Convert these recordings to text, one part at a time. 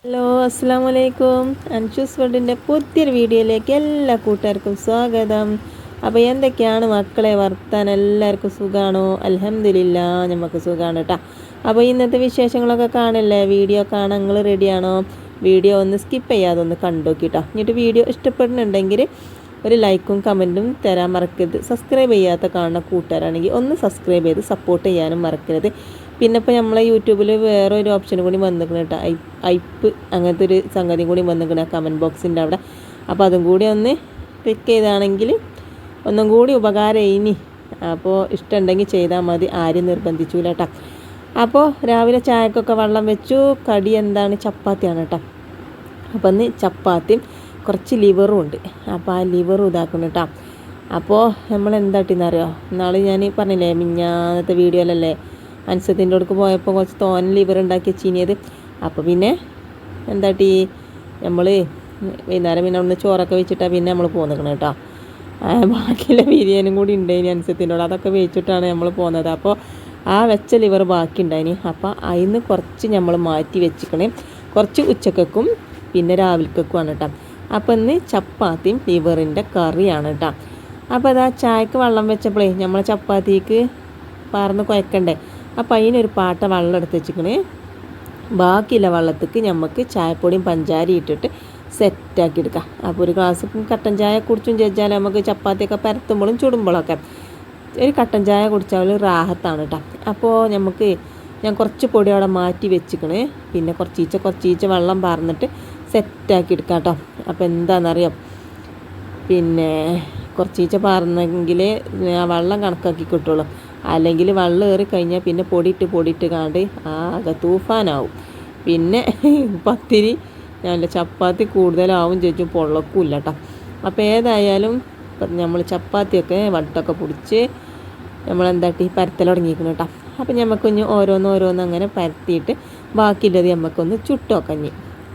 Hello അസ്സാം വലൈക്കും. അൻഷൂസ് വേൾഡിൻ്റെ പുതിയൊരു വീഡിയോയിലേക്ക് എല്ലാ കൂട്ടുകാർക്കും സ്വാഗതം. അപ്പോൾ എന്തൊക്കെയാണ് മക്കളെ വർത്താനം? എല്ലാവർക്കും സുഖമാണോ? അൽഹംദുലില്ലാ നമുക്ക് സുഖമാണ് കേട്ടോ. അപ്പോൾ ഇന്നത്തെ വിശേഷങ്ങളൊക്കെ കാണല്ലേ? വീഡിയോ കാണാൻ നിങ്ങൾ റെഡിയാണോ? വീഡിയോ ഒന്ന് സ്കിപ്പ് ചെയ്യാതെ ഒന്ന് കണ്ടുനോക്കിട്ടോ. എന്നിട്ട് വീഡിയോ ഇഷ്ടപ്പെടുന്നുണ്ടെങ്കിൽ ഒരു ലൈക്കും കമൻറ്റും തരാൻ മറക്കരുത്. സബ്സ്ക്രൈബ് ചെയ്യാത്ത കാണുന്ന കൂട്ടുകാരാണെങ്കിൽ ഒന്ന് സബ്സ്ക്രൈബ് ചെയ്ത് സപ്പോർട്ട് ചെയ്യാനും മറക്കരുത്. പിന്നെ ഇപ്പോൾ നമ്മളെ യൂട്യൂബിൽ വേറെ ഒരു ഓപ്ഷൻ കൂടി വന്നിരിക്കണം കേട്ടോ, ഐപ്പ് അങ്ങനത്തെ ഒരു സംഗതി കൂടി വന്നിരിക്കണം കമൻറ്റ് ബോക്സിൻ്റെ അവിടെ. അപ്പോൾ അതും കൂടി ഒന്ന് ക്ലിക്ക് ചെയ്താണെങ്കിൽ ഒന്നും കൂടി ഉപകാരം ഇനി. അപ്പോൾ ഇഷ്ടമുണ്ടെങ്കിൽ ചെയ്താൽ മതി, ആരും നിർബന്ധിച്ചില്ല കേട്ടോ. അപ്പോൾ രാവിലെ ചായക്കൊക്കെ വെള്ളം വെച്ചു. കടി എന്താണ്? ചപ്പാത്തിയാണ് കേട്ടോ. അപ്പോൾ ഒന്ന് ചപ്പാത്തിയും കുറച്ച് ലിവറും ഉണ്ട്. അപ്പോൾ ആ ലിവറും ഇതാക്കണം കേട്ടോ. അപ്പോൾ നമ്മൾ എന്താട്ടിന്നറിയോ, നാളെ ഞാൻ പറഞ്ഞില്ലേ മിഞ്ഞാന്നത്തെ വീഡിയോയിലല്ലേ അൻസത്തിൻ്റെ അടുക്ക് പോയപ്പോൾ കുറച്ച് തോൻ ലിവർ ഉണ്ടാക്കി വെച്ചിനിയത്. അപ്പോൾ പിന്നെ എന്താട്ടി നമ്മൾ വൈകുന്നേരം പിന്നെ അവിടുന്ന് ചോറൊക്കെ വെച്ചിട്ടാണ് പിന്നെ നമ്മൾ പോന്നിക്കണം കേട്ടോ. ബാക്കിയുള്ള ബിരിയാണിയും കൂടി ഉണ്ടായിനി അൻസത്തിൻ്റെ കൂടെ, അതൊക്കെ വെച്ചിട്ടാണ് നമ്മൾ പോകുന്നത്. അപ്പോൾ ആ വെച്ച ലിവർ ബാക്കി ഉണ്ടായിനി. അപ്പോൾ അതിന് കുറച്ച് നമ്മൾ മാറ്റി വെച്ചിക്കണേ, കുറച്ച് ഉച്ചക്കും പിന്നെ രാവിലേക്കുമാണ് കേട്ടോ. അപ്പോൾ ഇന്ന് ചപ്പാത്തിയും ലിവറിൻ്റെ കറിയാണ് കേട്ടോ. അപ്പോൾ അതാ ചായക്ക് വെള്ളം വെച്ചപ്പോഴേ നമ്മൾ ചപ്പാത്തിക്ക് പറന്ന് കുഴക്കണ്ടേ. അപ്പോൾ അതിനൊരു പാട്ട വെള്ളം എടുത്ത് വെച്ചിക്കണേ. ബാക്കിയുള്ള വെള്ളത്തേക്ക് നമുക്ക് ചായപ്പൊടിയും പഞ്ചാരി ഇട്ടിട്ട് സെറ്റാക്കി എടുക്കാം. അപ്പോൾ ഒരു ഗ്ലാസ് കട്ടൻ ചായ കുടിച്ചും ചേച്ചാൽ നമുക്ക് ചപ്പാത്തിയൊക്കെ പരത്തുമ്പോഴും ചുടുമ്പോഴൊക്കെ ഒരു കട്ടൻ ചായ കുടിച്ചാൽ റാഹത്താണ് കേട്ടോ. അപ്പോൾ ഞാൻ കുറച്ച് പൊടി അവിടെ മാറ്റി വെച്ചിക്കണേ. പിന്നെ കുറച്ചീച്ച വെള്ളം പാർന്നിട്ട് സെറ്റാക്കി എടുക്കാം കേട്ടോ. അപ്പോൾ എന്താണെന്നറിയാം, പിന്നെ കുറച്ചീച്ച പാർന്നെങ്കിൽ ആ വെള്ളം കണക്കാക്കി കിട്ടുള്ളൂ. അല്ലെങ്കിൽ വെള്ളം ഏറി കഴിഞ്ഞാൽ പിന്നെ പൊടിയിട്ട് കാണ്ട് ആകെ തൂഫാനാവും. പിന്നെ പത്തിരി നല്ല ചപ്പാത്തി കൂടുതലാവും ചോദിച്ചും പൊള്ളക്കൂല്ല കേട്ടോ. അപ്പോൾ ഏതായാലും നമ്മൾ ചപ്പാത്തിയൊക്കെ വട്ടൊക്കെ പിടിച്ച് നമ്മളെന്താട്ടി പരത്തൽ തുടങ്ങിയിരിക്കണം കേട്ടോ. അപ്പോൾ നമുക്കൊന്ന് ഓരോന്ന് അങ്ങനെ പരത്തിയിട്ട് ബാക്കിയുള്ളത് നമുക്കൊന്ന് ചുട്ടൊക്കഞ്ഞ്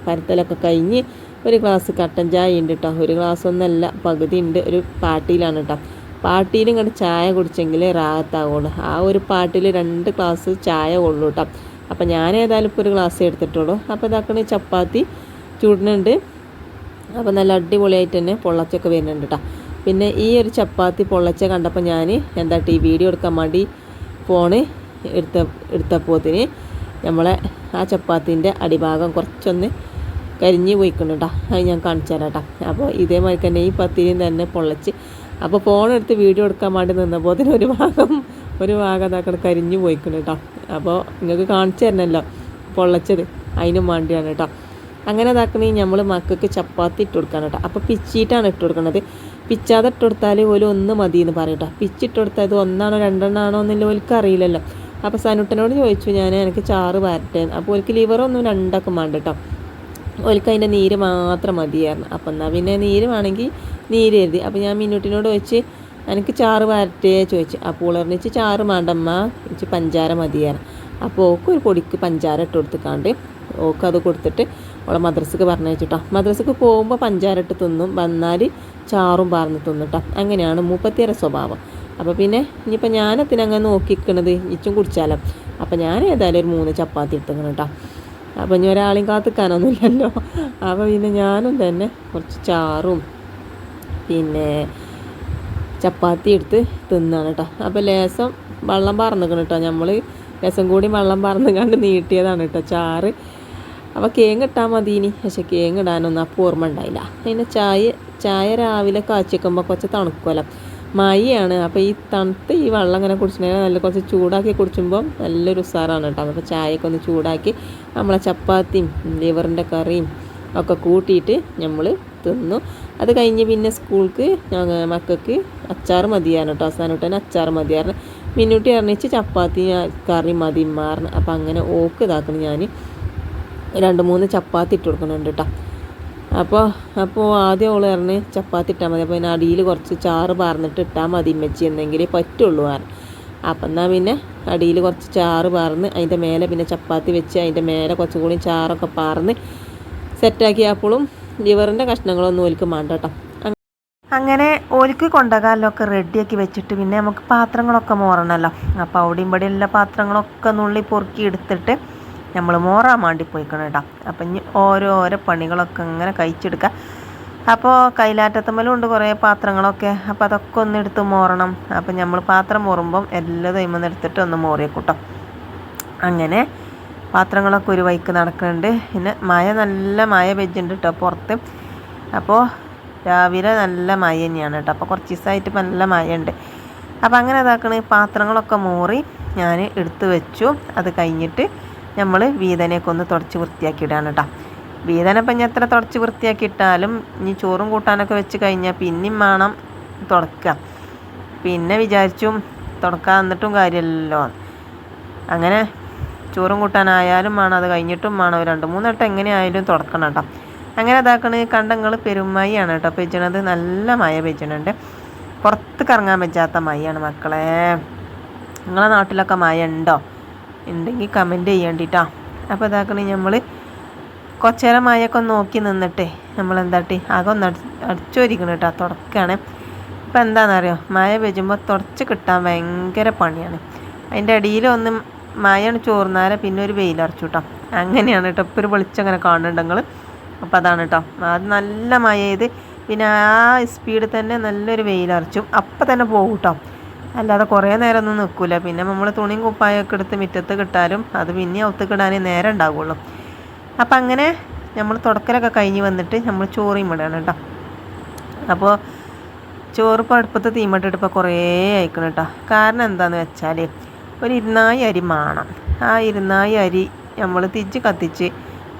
പരത്തലൊക്കെ കഴിഞ്ഞ് ഒരു ഗ്ലാസ് കട്ടൻ ചായ ഉണ്ട് കേട്ടോ. ഒരു ഗ്ലാസ് ഒന്നല്ല, പകുതി ഉണ്ട്. ഒരു പാട്ടിയിലാണ് കേട്ടോ. പാട്ടിയിൽ ഇങ്ങോട്ട് ചായ കുടിച്ചെങ്കിലേ റാഹത്താവുള്ളൂ. ആ ഒരു പാട്ടിൽ 2 ഗ്ലാസ് ചായ കൊള്ളൂ കേട്ടോ. അപ്പോൾ ഞാൻ ഏതായാലും ഇപ്പോൾ ഒരു ഗ്ലാസ് എടുത്തിട്ടുള്ളൂ. അപ്പോൾ ഇതാക്കണ ചപ്പാത്തി ചൂടുന്നുണ്ട്. അപ്പോൾ നല്ല അടിപൊളിയായിട്ട് തന്നെ പൊള്ളച്ചൊക്കെ വരുന്നുണ്ട് കേട്ടോ. പിന്നെ ഈ ഒരു ചപ്പാത്തി പൊള്ളച്ച കണ്ടപ്പോൾ ഞാൻ വീഡിയോ എടുക്കാൻ വേണ്ടി ഫോണ് എടുത്തപ്പോത്തിന് നമ്മളെ ആ ചപ്പാത്തിൻ്റെ അടിഭാഗം കുറച്ചൊന്ന് കരിഞ്ഞ് പോയിക്കണം കേട്ടോ. അത് ഞാൻ കാണിച്ചു തരാം കേട്ടോ. അപ്പോൾ ഇതേമാതിരി തന്നെ ഈ പത്തിരിയും തന്നെ പൊള്ളച്ച്, അപ്പോൾ ഫോണെടുത്ത് വീഡിയോ എടുക്കാൻ വേണ്ടി നിന്നപ്പോൾ അതിന് ഒരു ഭാഗം ഇതാക്കണം കരിഞ്ഞ് പോയിക്കണം കേട്ടോ. അപ്പോൾ നിങ്ങൾക്ക് കാണിച്ചു തരണമല്ലോ പൊള്ളച്ചത്, അതിനും വേണ്ടിയാണ് കേട്ടോ. അങ്ങനെ ഇതാക്കണേ നമ്മൾ മക്കൾക്ക് ചപ്പാത്തി ഇട്ട് കൊടുക്കാൻ കേട്ടോ. അപ്പോൾ പിച്ചിയിട്ടാണ് ഇട്ട് കൊടുക്കുന്നത്. പിച്ചാതെ ഇട്ട് കൊടുത്താൽ ഓല് 1 മതി എന്ന് പറയും കേട്ടോ. പിച്ചിട്ട് കൊടുത്താൽ ഇത് 1 2 എന്നില്ല ഓൽക്ക് അറിയില്ലല്ലോ. അപ്പോൾ സനുട്ടനോട് ചോദിച്ചു ഞാൻ, എനിക്ക് ചാറ് വരട്ടെ. അപ്പോൾ ഓൽക്ക് ലിവറൊന്നും 2 വേണ്ട കേട്ടോ. ഓൽക്ക് അതിൻ്റെ നീര് മാത്രം മതിയായിരുന്നു. അപ്പം എന്നാൽ പിന്നെ നീര് വേണമെങ്കിൽ നീര് എഴുതി. അപ്പോൾ ഞാൻ മിന്നൂട്ടിനോട് ചോദിച്ച് എനിക്ക് ചാറ് വരട്ടെ ചോദിച്ചു. അപ്പോൾ ഉളർന്നിച്ച് ചാറ് വേണ്ടമ്മ, എനിക്ക് പഞ്ചാര മതിയായിരുന്നു. അപ്പോൾ ഓക്ക് ഒരു പൊടിക്ക് പഞ്ചാര ഇട്ട് കൊടുത്തിക്കാണ്ട് ഓക്ക് അത് കൊടുത്തിട്ട് ഓളെ മദ്രസക്ക് പറഞ്ഞയച്ചിട്ടോ. മദ്രസക്ക് പോകുമ്പോൾ പഞ്ചാര ഇട്ട് തിന്നും, വന്നാൽ ചാറും പാർന്ന് തിന്നും കേട്ടോ. അങ്ങനെയാണ് മൂപ്പത്തിയുടെ സ്വഭാവം. അപ്പോൾ പിന്നെ ഇനിയിപ്പോൾ ഞാനത്തിനങ്ങനെ നോക്കിക്കണത് ഇച്ചും കുടിച്ചാലോ. അപ്പോൾ ഞാൻ ഏതായാലും ഒരു 3 ചപ്പാത്തി എടുത്തിക്കണം കേട്ടോ. അപ്പോൾ ഇനി ഒരാളെയും കാത്തിക്കാനൊന്നുമില്ലല്ലോ. അപ്പോൾ പിന്നെ ഞാനും തന്നെ കുറച്ച് ചാറും പിന്നെ ചപ്പാത്തി എടുത്ത് തിന്നാണ് കേട്ടോ. അപ്പോൾ ലേസം വെള്ളം പറന്നിക്കണം കേട്ടോ. നമ്മൾ ലേസം കൂടി വെള്ളം പറന്ന് കണ്ട് നീട്ടിയതാണ് കേട്ടോ ചാറ്. അപ്പോൾ കേങ്ങ് ഇട്ടാൽ മതി ഇനി, പക്ഷേ കേങ്ങ് ഇടാനൊന്നും അപ്പോൾ ഓർമ്മ ഉണ്ടായില്ല. പിന്നെ ചായ രാവിലെ കാച്ചി വെക്കുമ്പോൾ കുറച്ച് തണുക്കുമല്ലോ, മഴയാണ്. അപ്പോൾ ഈ തണുത്ത് ഈ വെള്ളം ഇങ്ങനെ കുടിച്ചിട്ടുണ്ടെങ്കിൽ നല്ല കുറച്ച് ചൂടാക്കി കുടിച്ചുമ്പോൾ നല്ലൊരു ഉസാറാണ് കേട്ടോ. അപ്പോൾ ചായയൊക്കെ ഒന്ന് ചൂടാക്കി നമ്മളെ ചപ്പാത്തിയും ലിവറിൻ്റെ കറിയും ഒക്കെ കൂട്ടിയിട്ട് നമ്മൾ തിന്നു. അത് കഴിഞ്ഞ് പിന്നെ സ്കൂൾക്ക് മക്കൾക്ക് അച്ചാർ മതിയാണ് കേട്ടോ. അവസാനമായിട്ട് അച്ചാർ മതിയായിരുന്നു. മിന്നൂട്ടി അറിഞ്ഞിച്ച് ചപ്പാത്തി കറി മതി മാറുന്നു. അപ്പോൾ അങ്ങനെ ഓക്ക് ഇതാക്കണം, ഞാൻ 2-3 ചപ്പാത്തി ഇട്ട് കൊടുക്കുന്നുണ്ട് കേട്ടോ. അപ്പോൾ ആദ്യം ഓൾ പറഞ്ഞ് ചപ്പാത്തി ഇട്ടാൽ മതി. അപ്പോൾ പിന്നെ അടിയിൽ കുറച്ച് ചാറ് പാർന്നിട്ട് ഇട്ടാൽ മതി മെച്ചി എന്നെങ്കിലേ പറ്റുള്ളൂ പറഞ്ഞു. അപ്പം എന്നാൽ പിന്നെ അടിയിൽ കുറച്ച് ചാറ് പാർന്ന് അതിൻ്റെ മേലെ പിന്നെ ചപ്പാത്തി വെച്ച് അതിൻ്റെ മേലെ കുറച്ചും കൂടി ചാറൊക്കെ പാർന്ന് സെറ്റാക്കിയപ്പോഴും ലിവറിൻ്റെ കഷ്ണങ്ങളൊന്നും ഓൽക്ക് വേണ്ട കേട്ടോ. അങ്ങനെ ഓൽക്ക് കൊണ്ടകാലൊക്കെ റെഡിയാക്കി വെച്ചിട്ട് പിന്നെ നമുക്ക് പാത്രങ്ങളൊക്കെ മോറണമല്ലോ. അപ്പോൾ അവിടെയും ഇവിടെയുള്ള പാത്രങ്ങളൊക്കെ നുള്ളി പൊറുക്കി എടുത്തിട്ട് നമ്മൾ മോറാൻ വേണ്ടി പോയിക്കണം കേട്ടോ. അപ്പം ഇനി ഓരോരോ പണികളൊക്കെ ഇങ്ങനെ കഴിച്ചെടുക്കുക. അപ്പോൾ കൈലാറ്റത്തമ്മലും ഉണ്ട് കുറേ പാത്രങ്ങളൊക്കെ. അപ്പോൾ അതൊക്കെ ഒന്ന് എടുത്ത് മോറണം. അപ്പം നമ്മൾ പാത്രം മോറുമ്പം എല്ലാം ഇമ്മന്ന് എടുത്തിട്ട് ഒന്ന് മോറിയേക്കൂട്ടോ. അങ്ങനെ പാത്രങ്ങളൊക്കെ ഒരു വൈക്ക് നടക്കുന്നുണ്ട്. പിന്നെ നല്ല മഴ പെയ്യുന്നുണ്ട് കേട്ടോ പുറത്ത്. അപ്പോൾ രാവിലെ നല്ല മഴ തന്നെയാണ് കേട്ടോ. അപ്പോൾ കുറച്ച് ദിവസമായിട്ട് ഇപ്പം നല്ല മഴയുണ്ട്. അപ്പോൾ അങ്ങനെ ഇതാക്കണ പാത്രങ്ങളൊക്കെ മോറി ഞാൻ എടുത്ത് വെച്ചു. അത് കഴിഞ്ഞിട്ട് നമ്മൾ വീതനയൊക്കെ ഒന്ന് തുടച്ച് വൃത്തിയാക്കിയിടാണ് കേട്ടോ. വീതന ഇപ്പം എത്ര തുടച്ച് വൃത്തിയാക്കി ഇട്ടാലും ഇനി ചോറും കൂട്ടാനൊക്കെ വെച്ച് കഴിഞ്ഞാൽ പിന്നെയും വേണം തുടക്കുക. പിന്നെ വിചാരിച്ചു തുടക്കാൻ എന്നിട്ടും കാര്യമല്ലല്ലോ. അങ്ങനെ ചോറും കൂട്ടാനായാലും വേണം, അത് കഴിഞ്ഞിട്ടും വേണം. 2-3 വട്ടം എങ്ങനെയായാലും തുടക്കണം കേട്ടോ. അങ്ങനെ ഇതാക്കണ കണ്ടങ്ങൾ പെരുമഴയാണ് കേട്ടോ പെയ്യണത്. നല്ല മഴ പെയ്യണുണ്ട്. പുറത്ത് കറങ്ങാൻ പറ്റാത്ത മഴയാണ് മക്കളെ. നിങ്ങളെ നാട്ടിലൊക്കെ മഴ ഉണ്ടോ? ഉണ്ടെങ്കിൽ കമൻറ്റ് ചെയ്യേണ്ടിട്ടാ. അപ്പോൾ ഇതാക്കണ നമ്മൾ കുറച്ചേരം മഴയൊക്കെ ഒന്ന് നോക്കി നിന്നിട്ടേ നമ്മൾ എന്താട്ടി ആകെ ഒന്ന് അടിച്ചോരിക്കണം കേട്ടോ. തുടക്കുകയാണ്. ഇപ്പം എന്താണെന്നറിയോ, മഴ പെയ്യുമ്പോൾ തുടച്ച് കിട്ടാൻ ഭയങ്കര പണിയാണ്. അതിൻ്റെ അടിയിൽ ഒന്ന് മഴയാണ് ചോർന്നാലേ പിന്നെ ഒരു വെയിലറച്ചു കേട്ടോ. അങ്ങനെയാണ് കേട്ടോ. ഇപ്പോൾ ഒരു വെളിച്ചങ്ങനെ കാണുന്നുണ്ടെങ്കിൽ. അപ്പോൾ അതാണ് കേട്ടോ. അത് നല്ല മഴ ചെയ്ത് പിന്നെ ആ സ്പീഡിൽ തന്നെ നല്ലൊരു വെയിലറച്ചു. അപ്പം തന്നെ പോകും കേട്ടോ. അല്ലാതെ കുറേ നേരം ഒന്നും നിൽക്കില്ല. പിന്നെ നമ്മൾ തുണിയും കുപ്പായൊക്കെ എടുത്ത് മുറ്റത്ത് കിട്ടാലും അത് പിന്നെ ഒത്തുക്കിടാനേ നേരം ഉണ്ടാവുള്ളൂ. അപ്പം അങ്ങനെ നമ്മൾ തുടക്കലൊക്കെ കഴിഞ്ഞ് വന്നിട്ട് നമ്മൾ ചോറിയും ഇടാണ് കേട്ടോ. അപ്പോൾ ചോറ് ഇപ്പോൾ അടുപ്പത്ത് തീമട്ടിട്ട് ഇപ്പോൾ കുറേ അയക്കണം കേട്ടോ. കാരണം എന്താണെന്ന് വെച്ചാൽ ഒരു 2 അരി വേണം. ആ 2 അരി നമ്മൾ തിരിച്ച് കത്തിച്ച്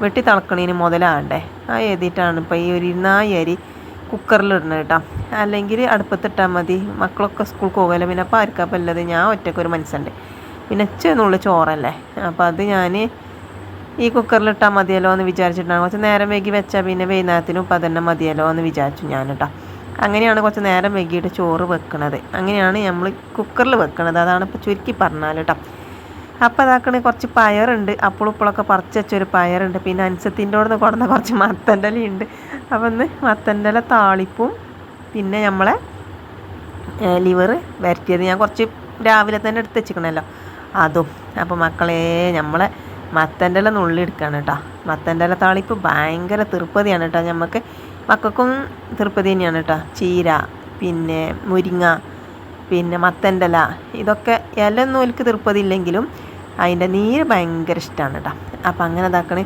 വെട്ടി തിളക്കണതിന് മുതലാകണ്ടേ. ആ എഴുതിയിട്ടാണ് ഇപ്പോൾ ഈ ഒരു 2 അരി കുക്കറിലിടണം കേട്ടോ. അല്ലെങ്കിൽ അടുപ്പത്തിട്ടാൽ മതി. മക്കളൊക്കെ സ്കൂൾക്ക് പോകുമല്ലോ. പിന്നെ അപ്പോൾ ആർക്കപ്പം ഉള്ളത്, ഞാൻ ഒറ്റയ്ക്കൊരു മനസ്സുണ്ട്. പിന്നെ ചെന്നുള്ള ചോറല്ലേ. അപ്പോൾ അത് ഞാൻ ഈ കുക്കറിലിട്ടാൽ മതിയല്ലോ എന്ന് വിചാരിച്ചിട്ടാണ്. കുറച്ച് നേരം വൈകി വെച്ചാൽ പിന്നെ വൈകുന്നേരത്തിനും ഇപ്പം തന്നെ മതിയല്ലോ എന്ന് വിചാരിച്ചു ഞാൻ കേട്ടോ. അങ്ങനെയാണ് കുറച്ച് നേരം വൈകിയിട്ട് ചോറ് വെക്കണത്. അങ്ങനെയാണ് നമ്മൾ കുക്കറിൽ വെക്കണത്. അതാണ് ഇപ്പോൾ ചുരുക്കി പറഞ്ഞാൽ കേട്ടോ. അപ്പോൾ അതാക്കണേ കുറച്ച് പയറുണ്ട്. അപ്പോഴും ഇപ്പോഴൊക്കെ പറിച്ച് വെച്ചൊരു പയറുണ്ട്. പിന്നെ അൻസത്തിൻ്റെ അവിടെ നിന്ന് കൊടുന്ന കുറച്ച് മത്തൻ്റെ ഇലയുണ്ട്. അപ്പോൾ ഒന്ന് മത്തൻ്റെ ഇല താളിപ്പും പിന്നെ നമ്മളെ ലിവർ വരട്ടിയത് ഞാൻ കുറച്ച് രാവിലെ തന്നെ എടുത്ത് വെച്ചിക്കണല്ലോ അതും. അപ്പോൾ മക്കളെ നമ്മളെ മത്തൻ്റെ ഇല നുള്ളി എടുക്കുകയാണ് കേട്ടോ. മത്തൻ്റെ ഇല താളിപ്പ് ഭയങ്കര തിരുപ്പതിയാണ് കേട്ടോ. നമുക്ക് മക്കൾക്കും തിരുപ്പതി തന്നെയാണ് കേട്ടോ. ചീര പിന്നെ മുരിങ്ങ പിന്നെ മത്തൻ്റെ ഇല ഇതൊക്കെ ഇലയൊന്നും എനിക്ക് തിരുപ്പതി ഇല്ലെങ്കിലും അതിൻ്റെ നീര് ഭയങ്കര ഇഷ്ടമാണ് കേട്ടോ. അപ്പം അങ്ങനെ ഇതാക്കണേ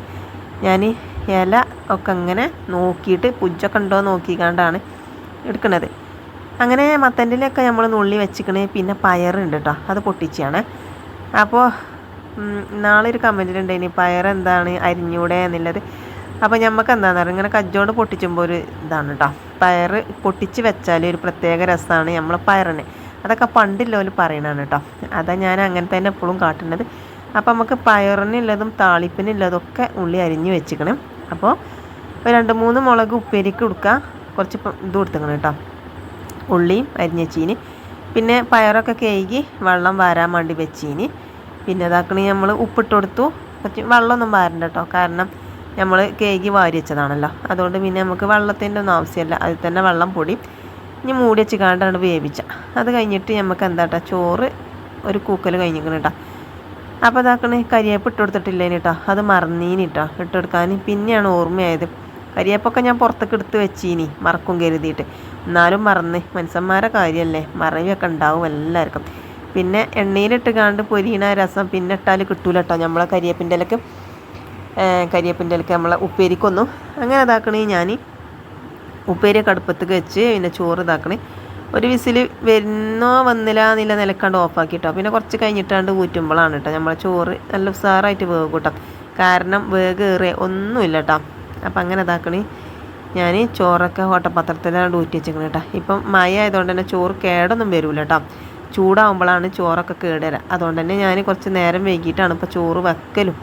ഞാൻ ഇല ഒക്കെ അങ്ങനെ നോക്കിയിട്ട് പുജ്ജൊക്കെ ഉണ്ടോ നോക്കിക്കാണ്ടാണ് എടുക്കുന്നത്. അങ്ങനെ മത്തൻ്റെ ഇലയൊക്കെ നമ്മൾ നുള്ളി വെച്ചിക്കണേ. പിന്നെ പയറുണ്ട് കേട്ടോ, അത് പൊട്ടിച്ചാണ്. അപ്പോൾ നാളെ ഒരു കമൻറ്റിലുണ്ടായിനി പയർ എന്താണ് അരിഞ്ഞൂടെ എന്നുള്ളത്. അപ്പോൾ നമുക്ക് എന്താണെന്ന് പറയുക, ഇങ്ങനെ കജ്ജോണ്ട് പൊട്ടിച്ചുമ്പോൾ ഒരു ഇതാണ് കേട്ടോ. പയർ പൊട്ടിച്ച് വെച്ചാൽ ഒരു പ്രത്യേക രസമാണ് നമ്മൾ പയറിന്. അതൊക്കെ പണ്ടില്ലോല് പറയണതാണ് കേട്ടോ. അതാണ് ഞാൻ അങ്ങനെ തന്നെ എപ്പോഴും കാട്ടുന്നത്. അപ്പോൾ നമുക്ക് പയറിനുള്ളതും താളിപ്പിനുള്ളതൊക്കെ ഉള്ളി അരിഞ്ഞ് വെച്ചിക്കണം. അപ്പോൾ 2-3 മുളക് ഉപ്പേരിക്ക് കൊടുക്കുക. കുറച്ച് ഇത് കൊടുത്തിക്കണം കേട്ടോ, ഉള്ളിയും അരിഞ്ഞ് വെച്ചീന്. പിന്നെ പയറൊക്കെ കഴുകി വെള്ളം വാരാൻ വേണ്ടി വെച്ചീന്. പിന്നെ ഇതാക്കണി നമ്മൾ ഉപ്പിട്ട് കൊടുത്തു. കുറച്ച് വെള്ളമൊന്നും വാരണ്ട കേട്ടോ, കാരണം നമ്മൾ കഴുകി വാരി വെച്ചതാണല്ലോ. അതുകൊണ്ട് പിന്നെ നമുക്ക് വെള്ളത്തിൻ്റെ ഒന്നും ആവശ്യമില്ല. അതിൽ തന്നെ വെള്ളം പൊടി ഇനി മൂടി വെച്ച് കാണ്ടാണ് വേവിച്ച. അത് കഴിഞ്ഞിട്ട് നമുക്ക് എന്താ ചോറ് ഒരു കൂക്കൽ കഴിഞ്ഞിരിക്കണം കേട്ടോ. അപ്പോൾ ഇതാക്കണേ കരിയേപ്പ് ഇട്ട് കൊടുത്തിട്ടില്ലേന് കേട്ടോ. അത് മറന്നീനി കേട്ടോ ഇട്ടെടുക്കാൻ. പിന്നെയാണ് ഓർമ്മയായത്. കരിയേപ്പൊക്കെ ഞാൻ പുറത്തേക്ക് എടുത്ത് വെച്ചീനി മറക്കും കരുതിയിട്ട്. എന്നാലും മറന്ന്. മനുഷ്യന്മാരെ കാര്യമല്ലേ, മറവിയൊക്കെ ഉണ്ടാവും എല്ലാവർക്കും. പിന്നെ എണ്ണയിലിട്ട് കാണ്ട് പൊരിയണ രസം പിന്നെ ഇട്ടാൽ കിട്ടൂല കേട്ടോ നമ്മളെ കരിയേപ്പിൻ്റെ ഇലക്ക് നമ്മളെ ഉപ്പേരിക്കൊന്നും. അങ്ങനെ ഇതാക്കണേ ഞാൻ ഉപ്പേരിയൊക്കെ അടുപ്പത്തേക്ക് വെച്ച് പിന്നെ ചോറ് ഇതാക്കണേ. ഒരു വിസിൽ വരുന്നോ വന്നില്ല എന്നില്ല നിലക്കാണ്ട് ഓഫാക്കി കേട്ടോ. പിന്നെ കുറച്ച് കഴിഞ്ഞിട്ടാണ്ട് ഊറ്റുമ്പോഴാണ് കേട്ടോ നമ്മളെ ചോറ് നല്ല ഉസാറായിട്ട് വേവ് കൂട്ടാം. കാരണം വേഗേറിയ ഒന്നുമില്ല കേട്ടോ. അപ്പം അങ്ങനെ ഇതാക്കണേ ഞാൻ ചോറൊക്കെ ഓട്ടപാത്രത്തിലാണ് ഊറ്റി വെച്ചിരിക്കണം കേട്ടോ. ഇപ്പം മഴ ആയതുകൊണ്ട് തന്നെ ചോറ് കേടൊന്നും വരില്ല കേട്ടോ. ചൂടാകുമ്പോഴാണ് ചോറൊക്കെ കേടുവരാം. അതുകൊണ്ട് തന്നെ ഞാൻ കുറച്ച് നേരം വൈകിട്ടാണ് ഇപ്പോൾ ചോറ് വെക്കലും.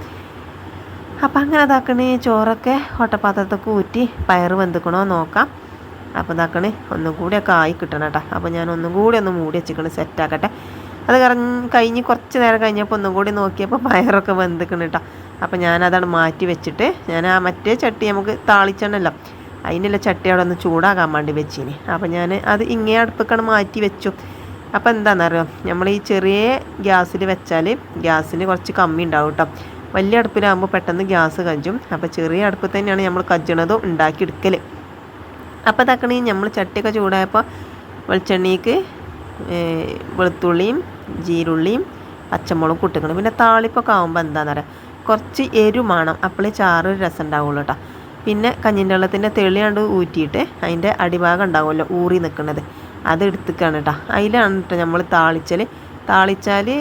അപ്പം അങ്ങനെ ഇതാക്കണേ ചോറൊക്കെ ഓട്ടപാത്രത്തൊക്കെ ഊറ്റി പയറ് വെന്തിക്കണോ നോക്കാം. അപ്പോൾ ഇതാക്കണേ ഒന്നും കൂടിയൊക്കെ ആയി കിട്ടണം കേട്ടോ. അപ്പോൾ ഞാൻ ഒന്നും കൂടി ഒന്ന് മൂടി വെച്ചിക്കണം സെറ്റാക്കട്ടെ. അത് കഴിഞ്ഞ് കുറച്ച് നേരം കഴിഞ്ഞപ്പോൾ ഒന്നും കൂടി നോക്കിയപ്പോൾ പയറൊക്കെ വെന്തിക്കണം കേട്ടോ. അപ്പോൾ ഞാനതാണ് മാറ്റി വെച്ചിട്ട് ഞാൻ ആ മറ്റേ ചട്ടി നമുക്ക് താളിച്ചണല്ലോ അതിനുള്ള ചട്ടി അവിടെ ഒന്ന് ചൂടാകാൻ വേണ്ടി വെച്ചിനി. അപ്പോൾ ഞാൻ അത് ഇങ്ങേ അടുപ്പൊക്കെ മാറ്റി വെച്ചു. അപ്പോൾ എന്താണെന്നറിയോ, നമ്മൾ ഈ ചെറിയ ഗ്യാസിൽ വെച്ചാൽ ഗ്യാസിന് കുറച്ച് കമ്മി ഉണ്ടാവും കേട്ടോ. വലിയ അടുപ്പിലാകുമ്പോൾ പെട്ടെന്ന് ഗ്യാസ് കജ്ജും. അപ്പോൾ ചെറിയ അടുപ്പ് തന്നെയാണ് നമ്മൾ കജ്ജണതും ഉണ്ടാക്കിയെടുക്കൽ. അപ്പോൾ ഇതാക്കണേ നമ്മൾ ചട്ടിയൊക്കെ ചൂടായപ്പോൾ വെളിച്ചെണ്ണയ്ക്ക് വെളുത്തുള്ളിയും ജീരുള്ളിയും പച്ചമുളകും കൂട്ടിക്കണം. പിന്നെ താളിപ്പൊക്കെ ആകുമ്പോൾ എന്താണെന്ന് പറയുക, കുറച്ച് എരുമാണം, അപ്പോഴേ ചാറ് രസം ഉണ്ടാവുള്ളൂ കേട്ടോ. പിന്നെ കഞ്ഞിൻ്റെ വെള്ളത്തിൻ്റെ തെളിയാണ്ട് ഊറ്റിയിട്ട് അതിൻ്റെ അടിഭാഗം ഉണ്ടാവുമല്ലോ ഊറി നിൽക്കുന്നത്, അത് എടുത്തിക്കാണ് കേട്ടോ. അതിലാണ് കേട്ടോ നമ്മൾ താളിച്ചാൽ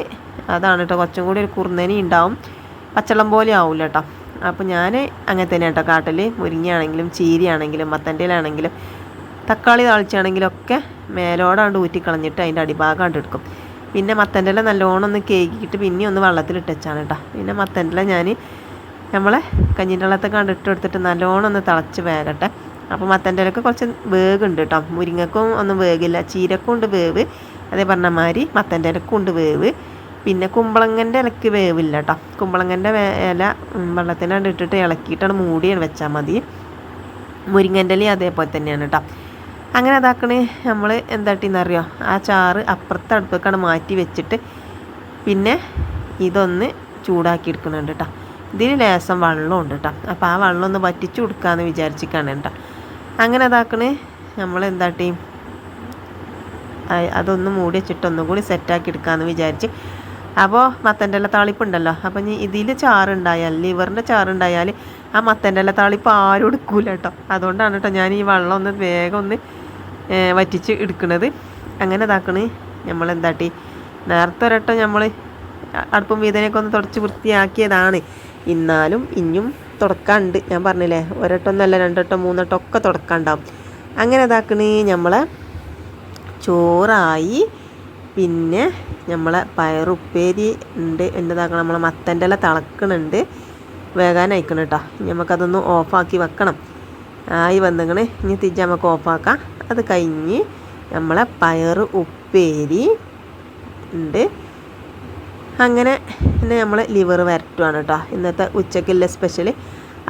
അതാണ് കേട്ടോ കുറച്ചും കൂടി ഒരു കുറുന്നനി ഉണ്ടാവും, പച്ചവെള്ളം പോലെ ആവില്ല കേട്ടോ. അപ്പോൾ ഞാൻ അങ്ങനെ തന്നെ കേട്ടോ കാട്ടിൽ മുരിങ്ങയാണെങ്കിലും ചീരയാണെങ്കിലും മത്തൻ്റെയിലാണെങ്കിലും തക്കാളി താളിച്ചാണെങ്കിലും ഒക്കെ മേലോടാണ്ട് ഊറ്റിക്കളഞ്ഞിട്ട് അതിൻ്റെ അടിഭാഗമാണ്ട് എടുക്കും. പിന്നെ മത്തൻ്റെല നല്ലോണം ഒന്ന് കേക്കിയിട്ട് പിന്നെ ഒന്ന് വെള്ളത്തിലിട്ട് വെച്ചാണ് കേട്ടോ. പിന്നെ മത്തൻ്റെല ഞാൻ നമ്മളെ കഞ്ഞിൻ്റെ വെള്ളത്തൊക്കെ കണ്ട് ഇട്ടെടുത്തിട്ട് നല്ലോണം ഒന്ന് തിളച്ച് വേകട്ടെ. അപ്പോൾ മത്തൻ്റെലക്ക് കുറച്ച് വേഗുണ്ട് കേട്ടോ. മുരിങ്ങക്കും ഒന്നും വേഗില്ല, ചീരക്കും ഉണ്ട് വേവ്, അതേ പറഞ്ഞ മാതിരി മത്തൻ്റെലക്കും ഉണ്ട് വേവ്. പിന്നെ കുമ്പളങ്ങൻ്റെ ഇലക്ക് വേവില്ല കേട്ടോ. കുമ്പളങ്ങൻ്റെ ഇല വെള്ളത്തിനാണ്ട് ഇട്ടിട്ട് ഇളക്കിയിട്ടാണ് മൂടിയാണ് വെച്ചാൽ മതി. മുരിങ്ങൻ്റെ ഇല അതേപോലെ തന്നെയാണ് കേട്ടോ. അങ്ങനെ അതാക്കണേ നമ്മൾ എന്താട്ടിന്നറിയോ, ആ ചാറ് അപ്പുറത്തെ അടുപ്പൊക്കെയാണ് മാറ്റി വെച്ചിട്ട് പിന്നെ ഇതൊന്ന് ചൂടാക്കി എടുക്കുന്നുണ്ട് കേട്ടോ. ഇതിന് ലേശം വെള്ളമുണ്ട് കേട്ടോ. അപ്പോൾ ആ വെള്ളം ഒന്ന് വറ്റിച്ച് കൊടുക്കാമെന്ന് വിചാരിച്ചിട്ടാണ് കേട്ടോ. അങ്ങനെ അതാക്കണേ നമ്മൾ എന്താട്ടി അതൊന്ന് മൂടി വെച്ചിട്ട് ഒന്നും കൂടി സെറ്റാക്കി എടുക്കാമെന്ന് വിചാരിച്ച്. അപ്പോൾ മത്തൻ്റെ ഇല താളിപ്പുണ്ടല്ലോ, അപ്പം ഇനി ഇതിൽ ചാറുണ്ടായാൽ, ലിവറിൻ്റെ ചാറുണ്ടായാൽ ആ മത്തൻ്റെ ഇല താളിപ്പ് ആരും എടുക്കൂല കേട്ടോ. അതുകൊണ്ടാണ് കേട്ടോ ഞാൻ ഈ വെള്ളം ഒന്ന് വേഗം ഒന്ന് വറ്റിച്ച് എടുക്കുന്നത്. അങ്ങനെ ഇതാക്കണ് നമ്മളെന്താട്ടി നേരത്തെ ഒരട്ടം നമ്മൾ അടുപ്പും വീതനയൊക്കെ ഒന്ന് തുടച്ച് വൃത്തിയാക്കിയതാണ്. എന്നാലും ഇനിയും തുടക്കാണ്ട്. ഞാൻ പറഞ്ഞില്ലേ ഒരട്ടം ഒന്നല്ല രണ്ടട്ടം മൂന്നട്ടം ഒക്കെ തുടക്കാണ്ടാവും. അങ്ങനെ ഇതാക്കണ് നമ്മളെ ചോറായി. പിന്നെ നമ്മളെ പയറുപ്പേരി ഉണ്ട്. എന്നതാക്കണം, നമ്മളെ മത്തൻ്റെ ഇല തിളക്കണുണ്ട്, വേകാനയക്കണം കേട്ടോ. നമുക്കതൊന്ന് ഓഫാക്കി വെക്കണം. ആയി വന്നിങ്ങനെ ഇനി തിരിച്ച് നമുക്ക് ഓഫാക്കാം. അത് കഴിഞ്ഞ് നമ്മളെ പയറ് ഉപ്പേരി ഉണ്ട്. അങ്ങനെ പിന്നെ നമ്മൾ ലിവർ വരട്ടുവാണ് കേട്ടോ ഇന്നത്തെ ഉച്ചക്കുള്ള സ്പെഷ്യൽ.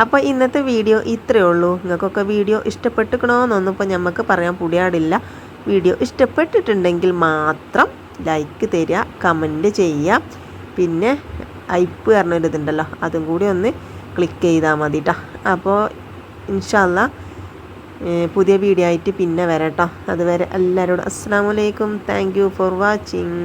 അപ്പോൾ ഇന്നത്തെ വീഡിയോ ഇത്രയേ ഉള്ളൂ. നിങ്ങൾക്കൊക്കെ വീഡിയോ ഇഷ്ടപ്പെട്ടിക്കണമെന്നൊന്നും ഇപ്പോൾ നമുക്ക് പറയാൻ പുടിയാടില്ല. വീഡിയോ ഇഷ്ടപ്പെട്ടിട്ടുണ്ടെങ്കിൽ മാത്രം ലൈക്ക് തരിക, കമൻറ്റ് ചെയ്യുക. പിന്നെ ഐപ്പ് പറഞ്ഞൊരിതുണ്ടല്ലോ അതും കൂടി ഒന്ന് ക്ലിക്ക് ചെയ്താൽ മതി കേട്ടോ. അപ്പോൾ ഇൻഷാ അല്ലാ പുതിയ വീഡിയോ ആയിട്ട് പിന്നെ വരാം കേട്ടോ. അതുവരെ എല്ലാവരോടും അസ്സലാമു അലൈക്കും. Thank you for watching.